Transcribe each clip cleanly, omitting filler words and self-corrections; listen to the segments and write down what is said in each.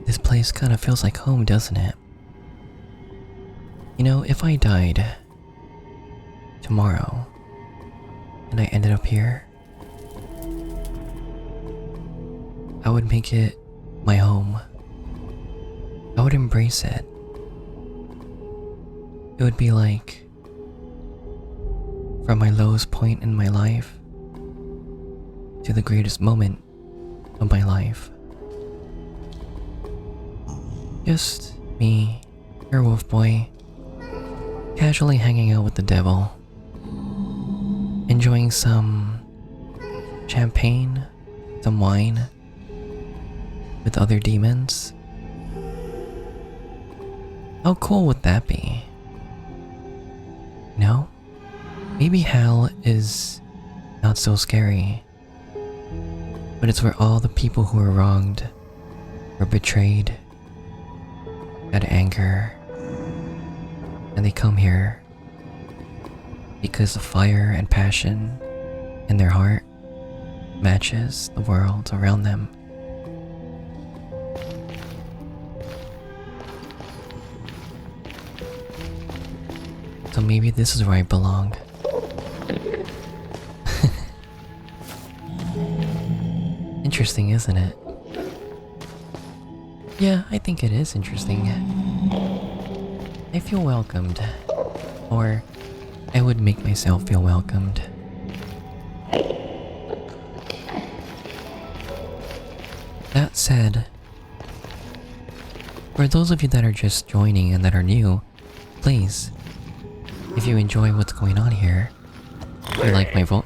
This place kind of feels like home, doesn't it? You know, if I died tomorrow and I ended up here, I would make it my home. I would embrace it. It would be like from my lowest point in my life to the greatest moment of my life. Just me, your wolf boy, casually hanging out with the devil, enjoying some champagne, some wine with other demons. How cool would that be? No? Maybe hell is not so scary, but it's where all the people who were wronged, were betrayed, had anger, and they come here because the fire and passion in their heart matches the world around them. So maybe this is where I belong. Interesting, isn't it? Yeah, I think it is interesting. I feel welcomed. Or I would make myself feel welcomed. That said, for those of you that are just joining and that are new, please, if you enjoy what's going on here, if you like my vote.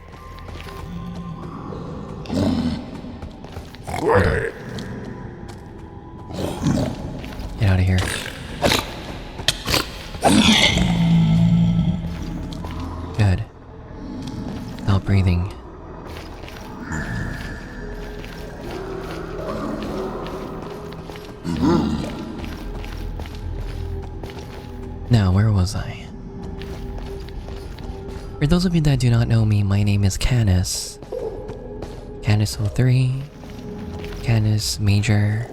Hold on. Get out of here. Good. Stop breathing. Now, where was I? For those of you that do not know me, my name is Canis. Canis03, Canis Major,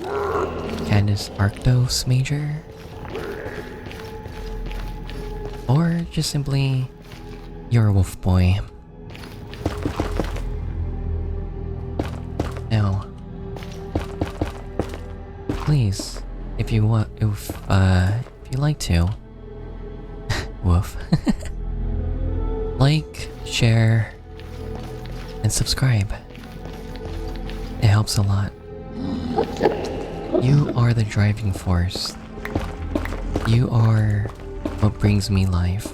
Canis Arctos Major, or just simply your wolf boy. Now, please, if you like to, woof, like, share, and subscribe. It helps a lot. You are the driving force. You are what brings me life,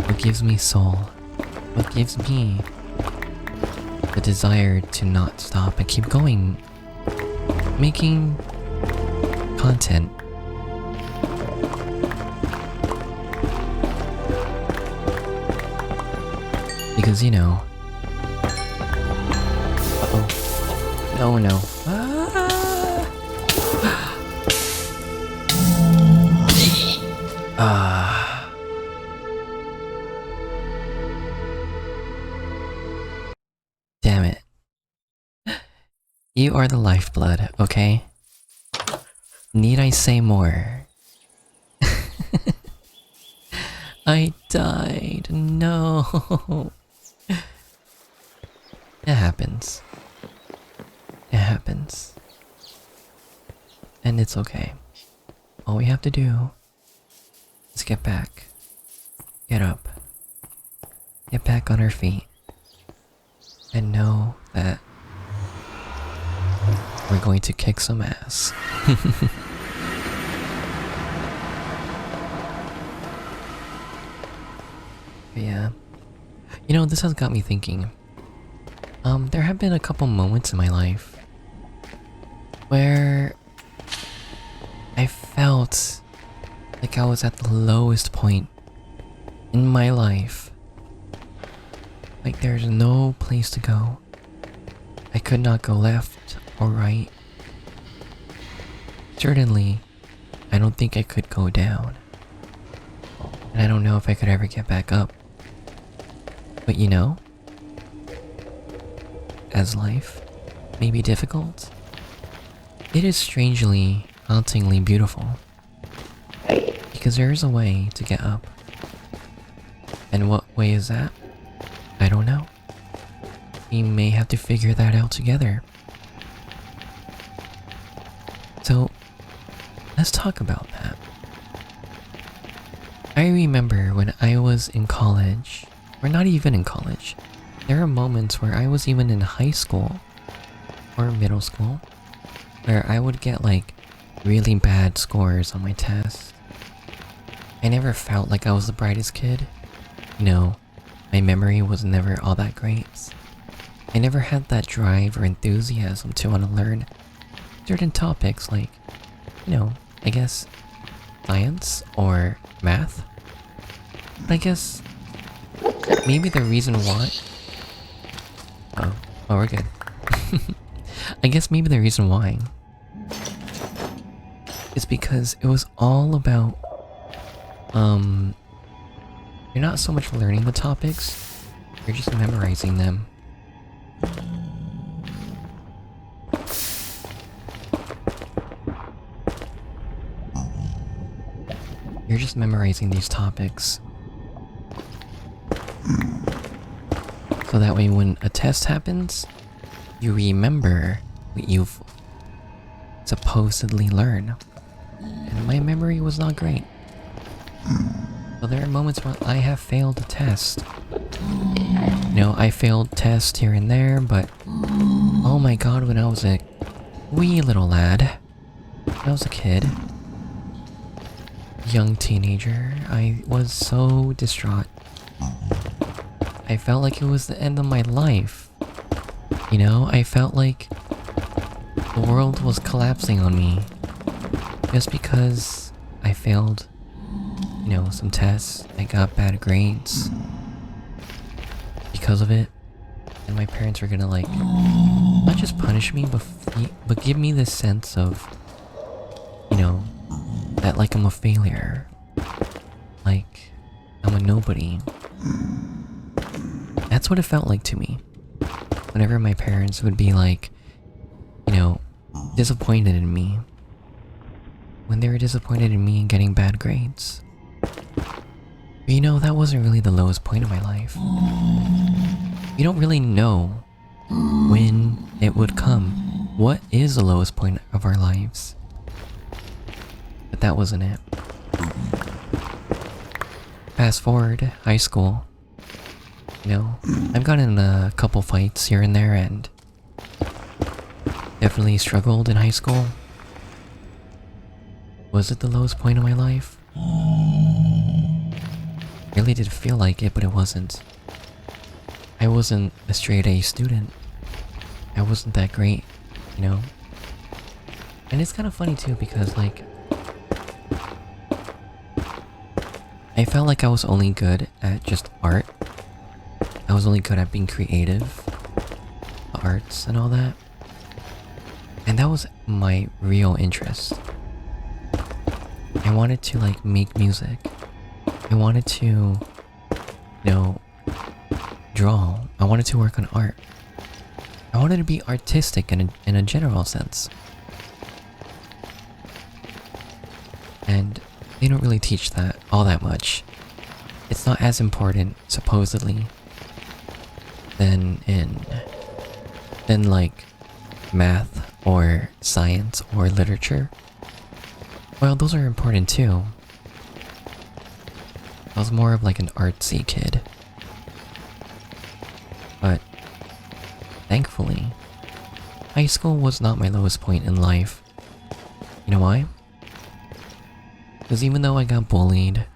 what gives me soul, what gives me the desire to not stop and keep going, making content. Because, you know... Uh-oh. No, no. Damn it. You are the lifeblood, okay? Need I say more? I died. No. It happens. It happens. And it's okay. All we have to do is get back. Get up. Get back on our feet. And know that we're going to kick some ass. But yeah. You know, this has got me thinking. There have been a couple moments in my life where I felt like I was at the lowest point in my life. Like there's no place to go. I could not go left or right. Certainly, I don't think I could go down. And I don't know if I could ever get back up. But you know, as life may be difficult, it is strangely hauntingly beautiful. Because there is a way to get up. And what way is that? I don't know. We may have to figure that out together. So, let's talk about that. I remember when I was in college, or not even in college, there are moments where I was even in high school or middle school where I would get like really bad scores on my tests. I never felt like I was the brightest kid. You know, my memory was never all that great. I never had that drive or enthusiasm to want to learn certain topics like, you know, I guess science or math. But I guess maybe the reason why... Oh, we're good. I guess maybe the reason why is because it was all about, you're not so much learning the topics, you're just memorizing them. You're just memorizing these topics. So that way when a test happens, you remember what you've supposedly learned. And my memory was not great. So there are moments where I have failed a test. You know, I failed tests here and there, but oh my god, when I was a wee little lad, when I was a kid, young teenager, I was so distraught. I felt like it was the end of my life. You know, I felt like the world was collapsing on me just because I failed, you know, some tests. I got bad grades because of it, and my parents were gonna like not just punish me, but give me this sense of, you know, that like I'm a failure, like I'm a nobody. That's what it felt like to me. Whenever my parents would be like, you know, disappointed in me. When they were disappointed in me and getting bad grades. But you know, that wasn't really the lowest point of my life. You don't really know when it would come. What is the lowest point of our lives? But that wasn't it. Fast forward, high school. You know, I've gotten in a couple fights here and there and definitely struggled in high school. Was it the lowest point of my life? Really did feel like it, but it wasn't. I wasn't a straight A student. I wasn't that great, you know? And it's kind of funny too because like I felt like I was only good at just art. I was only good at being creative, the arts and all that. And that was my real interest. I wanted to like make music. I wanted to, you know, draw. I wanted to work on art. I wanted to be artistic in a general sense. And they don't really teach that all that much. It's not as important, supposedly, than like math or science or literature. Well, those are important too. I was more of like an artsy kid. But thankfully, high school was not my lowest point in life. You know why? Because even though I got bullied,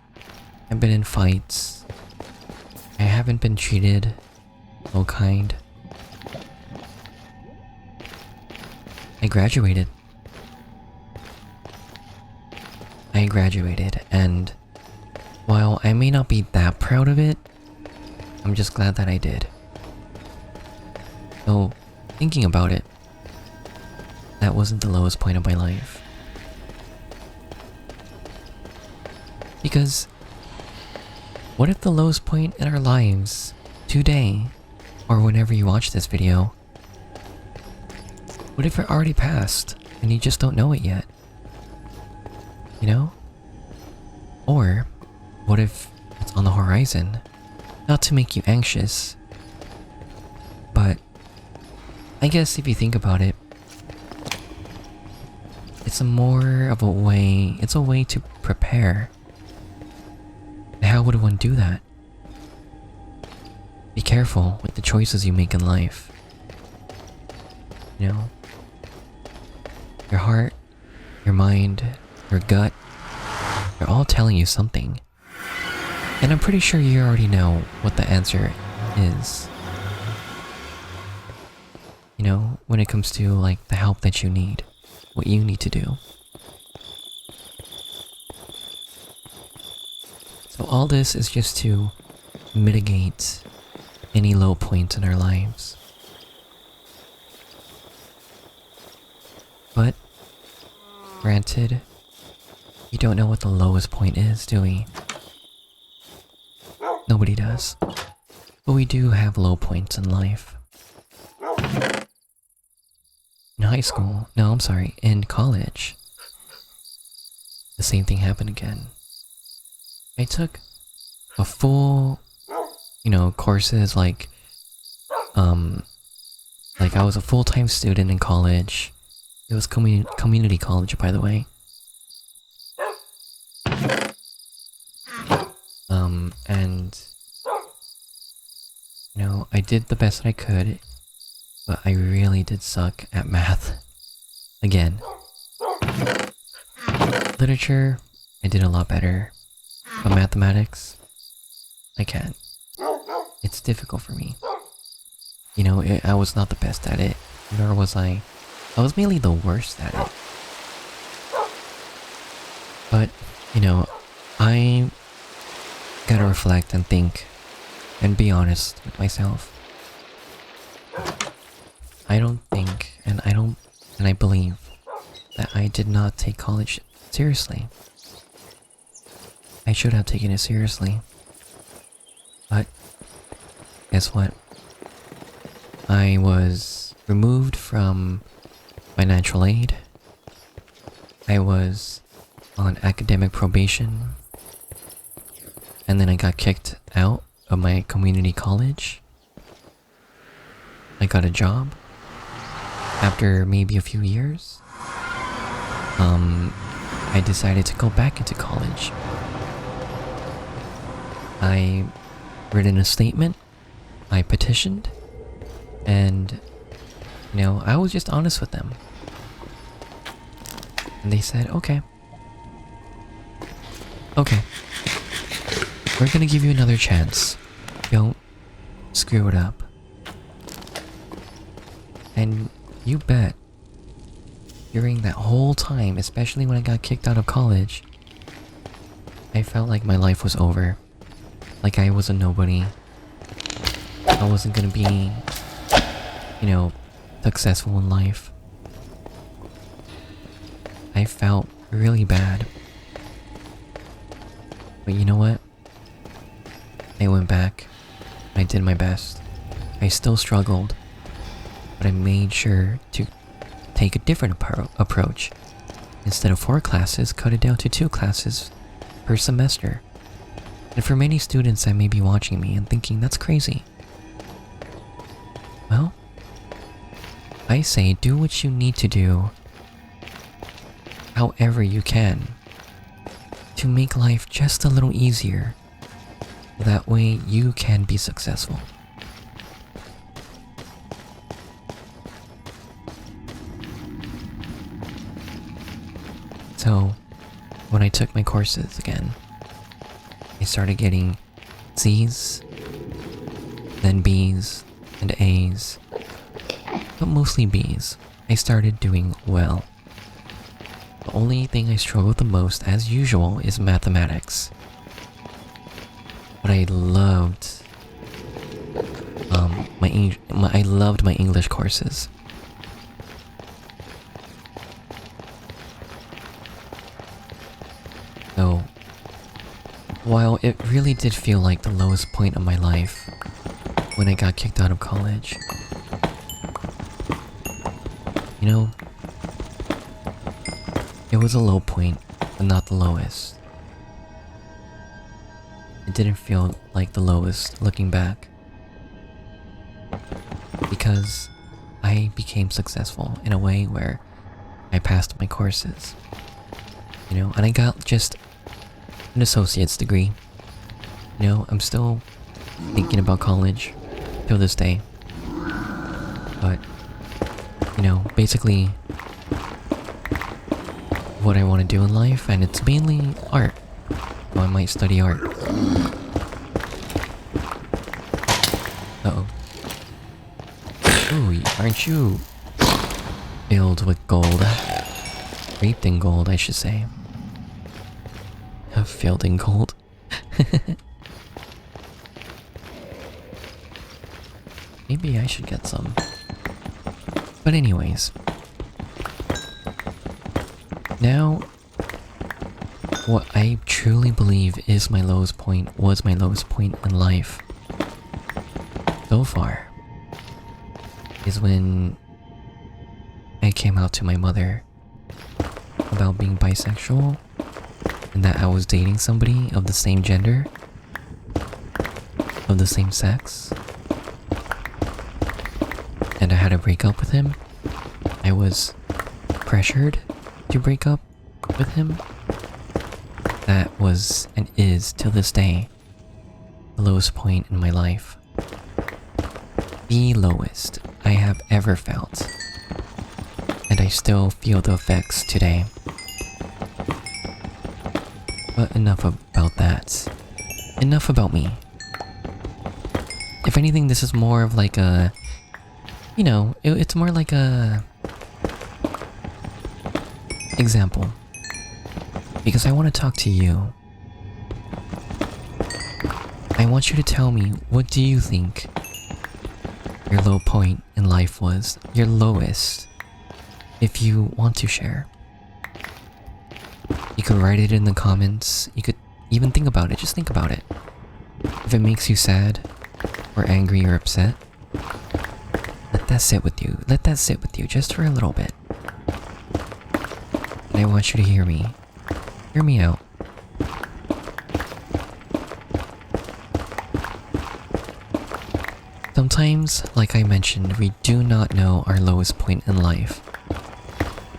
I've been in fights, I haven't been treated so kind. I graduated. And while I may not be that proud of it, I'm just glad that I did. So, thinking about it, that wasn't the lowest point of my life. Because, what if the lowest point in our lives, today, or whenever you watch this video, what if it already passed, and you just don't know it yet? you know? Or what if it's on the horizon? Not to make you anxious, but I guess if you think about it, it's a way to prepare. How would one do that? Be careful with the choices you make in life. You know? Your heart, your mind, your gut, they're all telling you something. And I'm pretty sure you already know what the answer is. You know, when it comes to like the help that you need, what you need to do. So all this is just to mitigate any low points in our lives. But, granted, we don't know what the lowest point is, do we? Nobody does. But we do have low points in life. In high school, no, I'm sorry, in college, the same thing happened again. I took a full, courses like I was a full-time student in college. It was community college, by the way. And I did the best that I could, but I really did suck at math. Again. Literature, I did a lot better. But mathematics, I can't. It's difficult for me. I was not the best at it, nor was I. I was mainly the worst at it. But, I gotta reflect and think and be honest with myself. I don't think, and I believe that I did not take college seriously. I should have taken it seriously. But, guess what? I was removed from financial aid. I was on academic probation. And then I got kicked out of my community college. I got a job. After maybe a few years, I decided to go back into college. I written a statement, I petitioned, and, I was just honest with them. And they said, okay, we're gonna give you another chance. Don't screw it up. And you bet, during that whole time, especially when I got kicked out of college, I felt like my life was over. Like I was a nobody. I wasn't gonna be, successful in life. I felt really bad. But you know what? I went back. I did my best. I still struggled. But I made sure to take a different approach. Instead of 4 classes, cut it down to 2 classes per semester. And for many students that may be watching me and thinking that's crazy, well, I say do what you need to do however you can to make life just a little easier. That way you can be successful. So, when I took my courses again, I started getting C's, then B's, and A's, but mostly B's. I started doing well. The only thing I struggled the most, as usual, is mathematics. But I loved I loved my English courses. So, while it really did feel like the lowest point of my life when I got kicked out of college, it was a low point, but not the lowest. It didn't feel like the lowest looking back. Because I became successful in a way where I passed my courses. You know, and I got just an associate's degree. You know, I'm still thinking about college till this day. But, you know, basically what I want to do in life, and it's mainly art. So I might study art. Uh-oh. Ooh, aren't you filled with gold? Draped in gold, I should say. Filled in gold. Maybe I should get some. But anyways. Now, what I truly believe is my lowest point, was my lowest point in life so far, is when I came out to my mother about being bisexual and that I was dating somebody of the same gender, of the same sex, and I had to break up with him. I was pressured to break up with him. That was and is, till this day, the lowest point in my life. The lowest I have ever felt. And I still feel the effects today. But enough about that. Enough about me. If anything, this is more of like a... You know, it's more like a... example. Because I want to talk to you. I want you to tell me, what do you think your low point in life was? Your lowest. If you want to share. You could write it in the comments. You could even think about it. Just think about it. If it makes you sad, or angry, or upset, let that sit with you. Let that sit with you just for a little bit. And I want you to hear me. Hear me out. Sometimes, like I mentioned, we do not know our lowest point in life.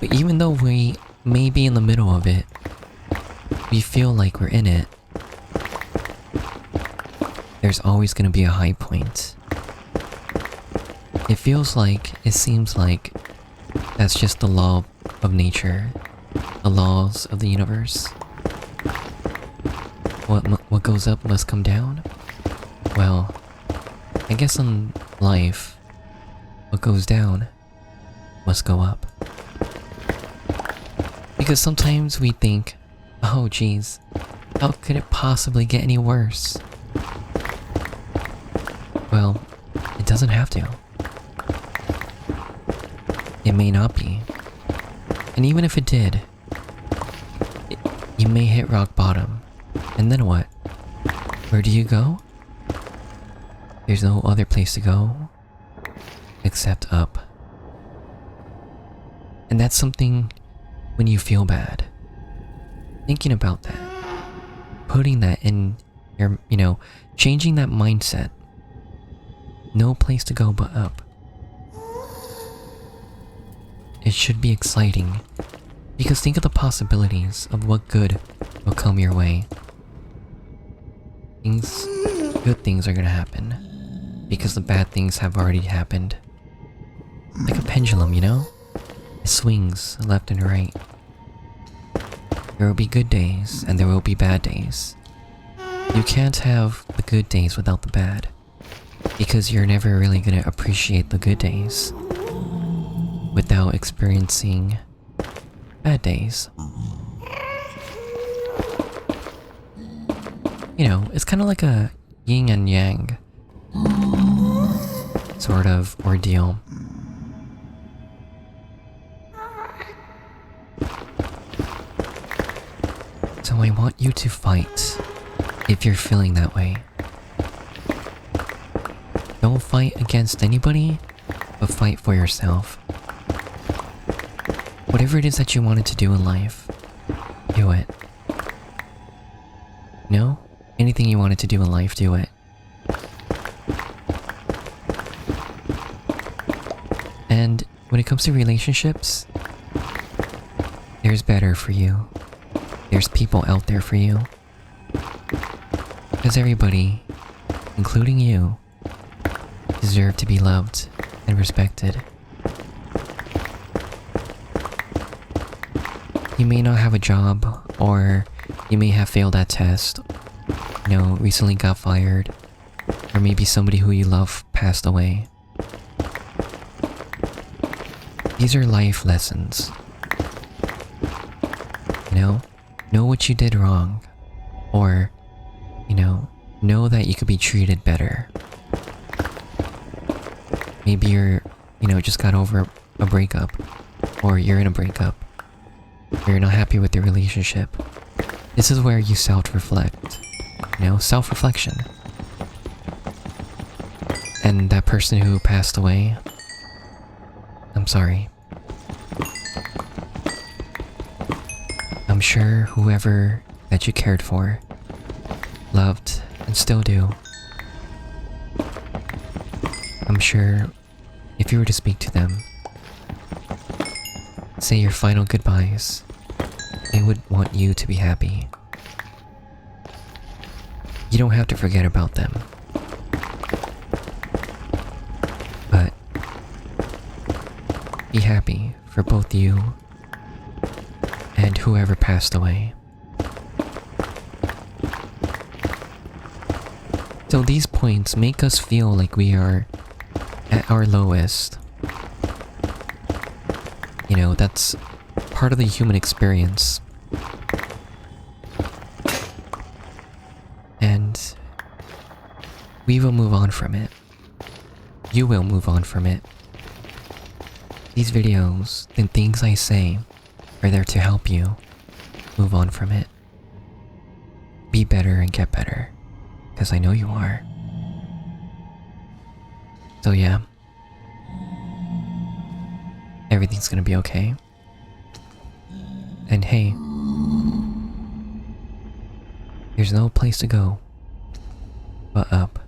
But even though we may be in the middle of it, we feel like we're in it. There's always going to be a high point. It feels like, it seems like, that's just the law of nature. The laws of the universe. What goes up must come down? Well, I guess in life, what goes down must go up. Because sometimes we think, oh geez, how could it possibly get any worse? Well, it doesn't have to. It may not be. And even if it did, you may hit rock bottom. And then what? Where do you go? There's no other place to go except up. And that's something when you feel bad. Thinking about that. Putting that in your, you know, changing that mindset. No place to go but up. It should be exciting. Because think of the possibilities of what good will come your way. Good things are gonna happen. Because the bad things have already happened. Like a pendulum, you know? It swings left and right. There will be good days, and there will be bad days. You can't have the good days without the bad. Because you're never really gonna appreciate the good days without experiencing bad days. You know, it's kind of like a yin and yang sort of ordeal. So I want you to fight if you're feeling that way. Don't fight against anybody, but fight for yourself. Whatever it is that you wanted to do in life, it do it. No? Anything you wanted to do in life, do it. And when it comes to relationships, there's better for you. There's people out there for you. Because everybody, including you, deserve to be loved and respected. You may not have a job, or you may have failed that test, recently got fired, or maybe somebody who you love passed away. These are life lessons. Know what you did wrong, or, know that you could be treated better. Maybe you're, just got over a breakup, or you're in a breakup, or you're not happy with your relationship. This is where you self-reflect, self-reflection. And that person who passed away, I'm sorry. I'm sure whoever that you cared for, loved, and still do. I'm sure if you were to speak to them, say your final goodbyes, they would want you to be happy. You don't have to forget about them. But be happy for both you and whoever passed away. So these points make us feel like we are at our lowest. That's part of the human experience. And we will move on from it. You will move on from it. These videos, the things I say, are there to help you move on from it. Be better and get better, because I know you are. So yeah, everything's gonna be okay. And hey, there's no place to go but up.